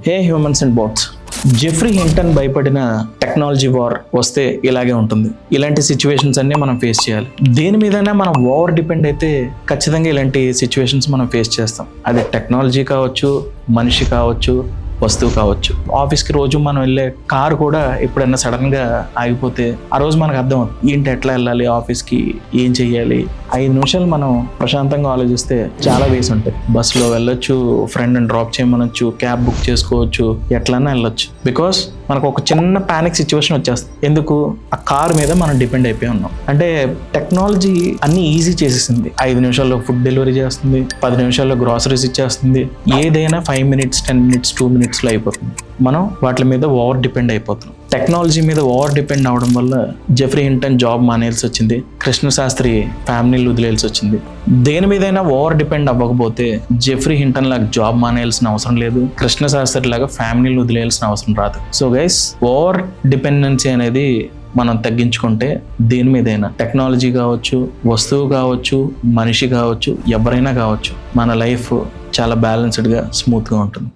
Hey humans and bots, Geoffrey Hinton భయపడిన technology war వస్తే ఇలాగే ఉంటుంది. ఇలాంటి సిచ్యువేషన్స్ అన్నీ మనం ఫేస్ చేయాలి. దేని మీదైనా మనం ఓవర్ డిపెండ్ అయితే ఖచ్చితంగా ఇలాంటి సిచ్యువేషన్స్ మనం ఫేస్ చేస్తాం. అది టెక్నాలజీ కావచ్చు, మనిషి కావచ్చు, వస్తువు కావచ్చు. ఆఫీస్కి రోజు మనం వెళ్ళే కారు కూడా ఎప్పుడైనా సడన్గా ఆగిపోతే ఆ రోజు మనకు అర్థం అవుతుంది, ఏంటి ఎట్లా వెళ్ళాలి ఆఫీస్కి, ఏం చెయ్యాలి. 5 నిమిషాలు మనం ప్రశాంతంగా ఆలోచిస్తే చాలా వేసి ఉంటాయి. బస్సులో వెళ్ళొచ్చు, ఫ్రెండ్ని డ్రాప్ చేయమనొచ్చు, క్యాబ్ బుక్ చేసుకోవచ్చు, ఎట్లన్నా వెళ్ళొచ్చు. బికాస్ మనకు ఒక చిన్న ప్యానిక్ సిచ్యువేషన్ వచ్చేస్తుంది. ఎందుకు? ఆ కార్ మీద మనం డిపెండ్ అయిపోయి ఉన్నాం. అంటే టెక్నాలజీ అన్ని ఈజీ చేసేసింది. 5 నిమిషాల్లో ఫుడ్ డెలివరీ చేస్తుంది, 10 నిమిషాల్లో గ్రాసరీస్ ఇచ్చేస్తుంది. ఏదైనా 5 మినిట్స్, 10 మినిట్స్, 2 మినిట్స్లో అయిపోతుంది. మనం వాటి మీద ఓవర్ డిపెండ్ అయిపోతున్నాం. టెక్నాలజీ మీద ఓవర్ డిపెండ్ అవడం వల్ల జెఫ్రీ హింటన్ జాబ్ మానేయాల్సి వచ్చింది. కృష్ణశాస్త్రి ఫ్యామిలీలు వదిలేయాల్సి వచ్చింది. దేని మీదైనా ఓవర్ డిపెండ్ అవ్వకపోతే జెఫ్రీ హింటన్ లాగా జాబ్ మానేయాల్సిన అవసరం లేదు, కృష్ణశాస్త్రి లాగా ఫ్యామిలీలు వదిలేయాల్సిన అవసరం రాదు. సో గైస్, ఓవర్ డిపెండెన్సీ అనేది మనం తగ్గించుకుంటే దేని మీదైనా, టెక్నాలజీ కావచ్చు, వస్తువు కావచ్చు, మనిషి కావచ్చు, ఎవరైనా కావచ్చు, మన లైఫ్ చాలా బ్యాలెన్స్డ్గా, స్మూత్గా ఉంటుంది.